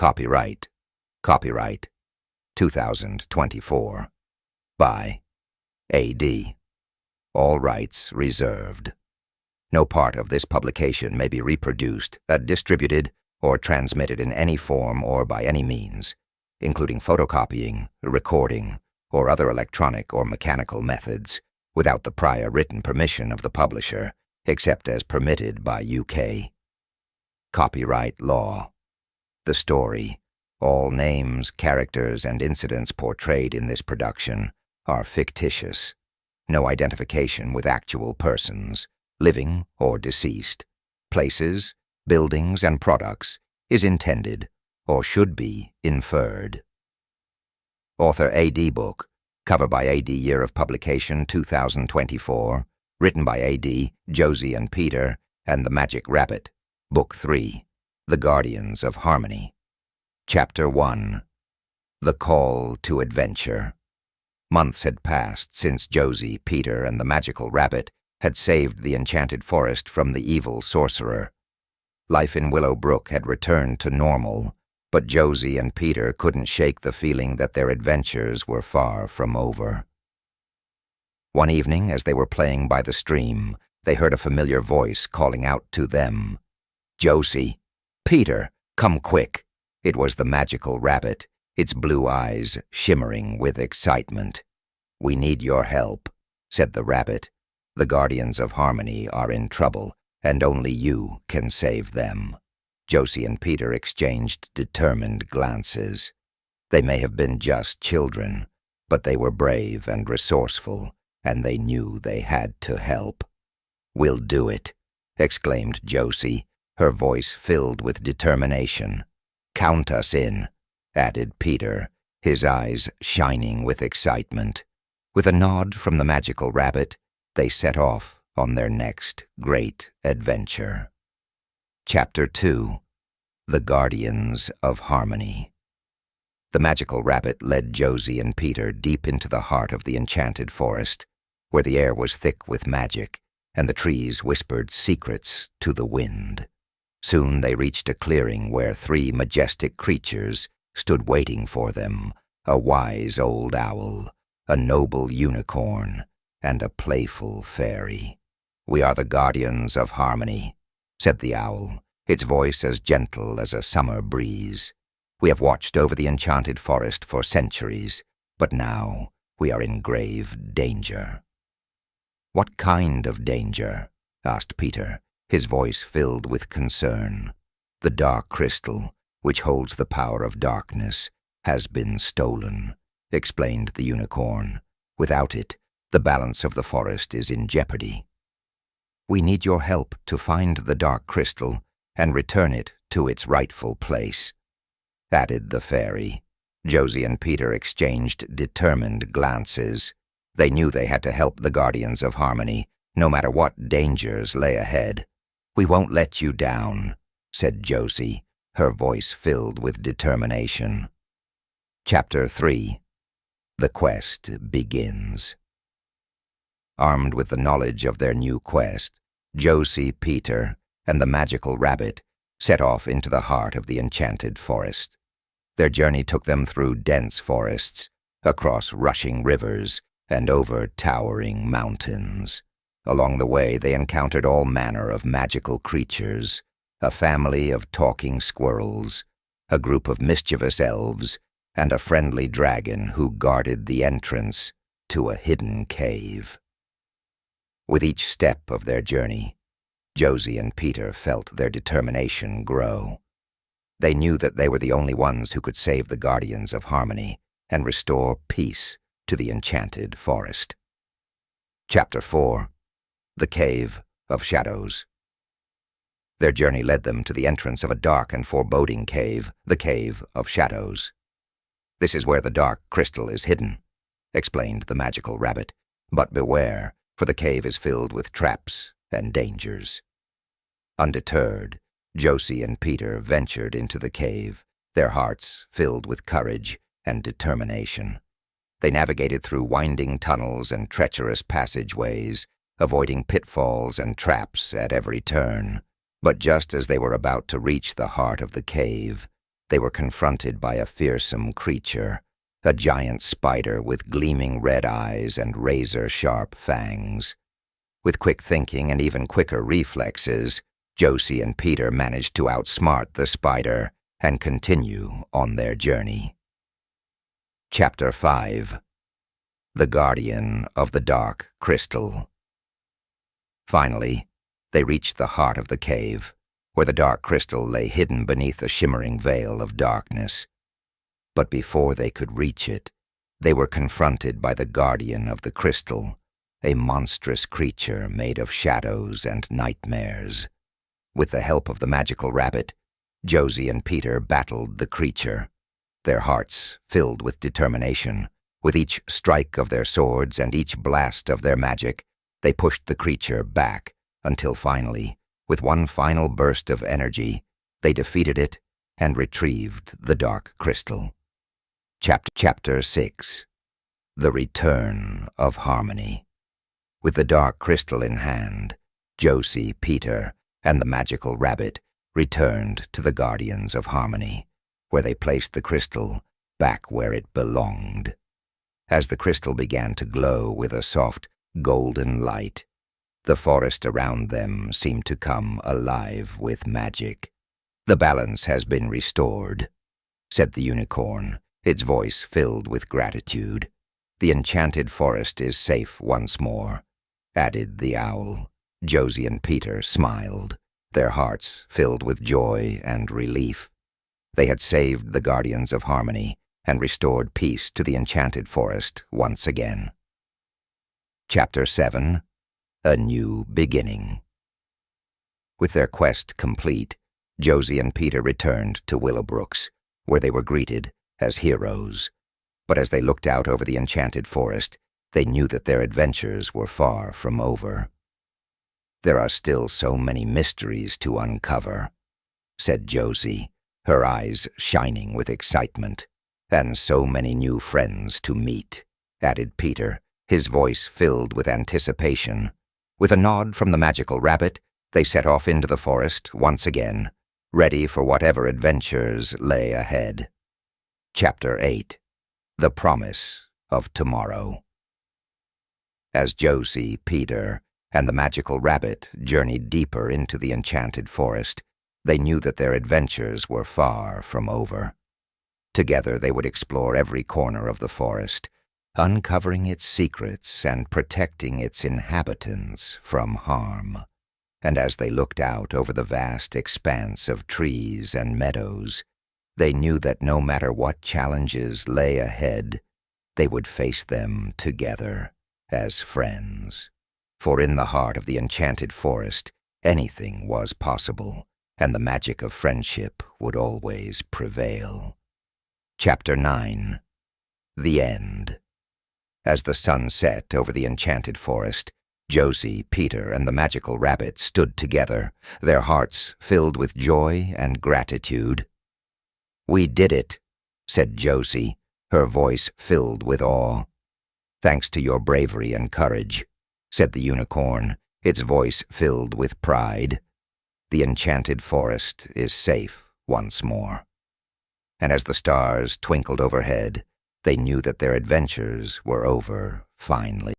Copyright 2024 by A.D. All rights reserved. No part of this publication may be reproduced, distributed, or transmitted in any form or by any means, including photocopying, recording, or other electronic or mechanical methods, without the prior written permission of the publisher, except as permitted by UK. Copyright law. The story, all names, characters, and incidents portrayed in this production are fictitious. No identification with actual persons, living or deceased, places, buildings, and products is intended or should be inferred. Author AudioBook, cover by AD, year of publication 2024, written by AD, Josie and Peter, and the Magic Rabbit, Book 3, The Guardians of Harmony. Chapter 1, The Call to Adventure. Months had passed since Josie, Peter, and the Magical Rabbit had saved the Enchanted Forest from the evil sorcerer. Life in Willow Brook had returned to normal, but Josie and Peter couldn't shake the feeling that their adventures were far from over. One evening, as they were playing by the stream, they heard a familiar voice calling out to them. "Josie! Peter! Come quick!" It was the Magical Rabbit, its blue eyes shimmering with excitement. "We need your help," said the rabbit. "The Guardians of Harmony are in trouble, and only you can save them." Josie and Peter exchanged determined glances. They may have been just children, but they were brave and resourceful, and they knew they had to help. "We'll do it," exclaimed Josie, her voice filled with determination. "Count us in," added Peter, his eyes shining with excitement. With a nod from the Magical Rabbit, they set off on their next great adventure. Chapter 2, The Guardians of Harmony. The Magical Rabbit led Josie and Peter deep into the heart of the Enchanted Forest, where the air was thick with magic, and the trees whispered secrets to the wind. Soon they reached a clearing where 3 majestic creatures stood waiting for them, a wise old owl, a noble unicorn, and a playful fairy. "We are the Guardians of Harmony," said the owl, its voice as gentle as a summer breeze. "We have watched over the Enchanted Forest for centuries, but now we are in grave danger." "What kind of danger?" asked Peter, his voice filled with concern. "The dark crystal, which holds the power of darkness, has been stolen," explained the unicorn. "Without it, the balance of the forest is in jeopardy." "We need your help to find the dark crystal and return it to its rightful place," added the fairy. Josie and Peter exchanged determined glances. They knew they had to help the Guardians of Harmony, no matter what dangers lay ahead. "We won't let you down," said Josie, her voice filled with determination. Chapter 3, The Quest Begins. Armed with the knowledge of their new quest, Josie, Peter, and the Magical Rabbit set off into the heart of the Enchanted Forest. Their journey took them through dense forests, across rushing rivers, and over towering mountains. Along the way, they encountered all manner of magical creatures, a family of talking squirrels, a group of mischievous elves, and a friendly dragon who guarded the entrance to a hidden cave. With each step of their journey, Josie and Peter felt their determination grow. They knew that they were the only ones who could save the Guardians of Harmony and restore peace to the Enchanted Forest. Chapter 4, The Cave of Shadows. Their journey led them to the entrance of a dark and foreboding cave, the Cave of Shadows. "This is where the dark crystal is hidden," explained the Magical Rabbit. "But beware, for the cave is filled with traps and dangers." Undeterred, Josie and Peter ventured into the cave, their hearts filled with courage and determination. They navigated through winding tunnels and treacherous passageways, avoiding pitfalls and traps at every turn. But just as they were about to reach the heart of the cave, they were confronted by a fearsome creature, a giant spider with gleaming red eyes and razor-sharp fangs. With quick thinking and even quicker reflexes, Josie and Peter managed to outsmart the spider and continue on their journey. Chapter 5. The Guardian of the Dark Crystal. Finally, they reached the heart of the cave, where the dark crystal lay hidden beneath a shimmering veil of darkness. But before they could reach it, they were confronted by the guardian of the crystal, a monstrous creature made of shadows and nightmares. With the help of the magical rabbit, Josie and Peter battled the creature, their hearts filled with determination. With each strike of their swords and each blast of their magic, they pushed the creature back until finally, with one final burst of energy, they defeated it and retrieved the dark crystal. Chapter 6. The Return of Harmony. With the dark crystal in hand, Josie, Peter, and the magical rabbit returned to the Guardians of Harmony, where they placed the crystal back where it belonged. As the crystal began to glow with a soft, golden light, the forest around them seemed to come alive with magic. "The balance has been restored," said the unicorn, its voice filled with gratitude. "The enchanted forest is safe once more," added the owl. Josie and Peter smiled, their hearts filled with joy and relief. They had saved the Guardians of Harmony and restored peace to the enchanted forest once again. Chapter 7. A New Beginning. With their quest complete, Josie and Peter returned to Willowbrooks, where they were greeted as heroes. But as they looked out over the enchanted forest, they knew that their adventures were far from over. "There are still so many mysteries to uncover," said Josie, her eyes shining with excitement. "And so many new friends to meet," added Peter, his voice filled with anticipation. With a nod from the magical rabbit, they set off into the forest once again, ready for whatever adventures lay ahead. Chapter 8. The Promise of Tomorrow. As Josie, Peter, and the magical rabbit journeyed deeper into the enchanted forest, they knew that their adventures were far from over. Together they would explore every corner of the forest, uncovering its secrets and protecting its inhabitants from harm. And as they looked out over the vast expanse of trees and meadows, they knew that no matter what challenges lay ahead, they would face them together as friends. For in the heart of the enchanted forest, anything was possible, and the magic of friendship would always prevail. Chapter 9. The End. As the sun set over the enchanted forest, Josie, Peter, and the magical rabbit stood together, their hearts filled with joy and gratitude. "We did it," said Josie, her voice filled with awe. "Thanks to your bravery and courage," said the unicorn, its voice filled with pride. "The enchanted forest is safe once more." And as the stars twinkled overhead, they knew that their adventures were over finally.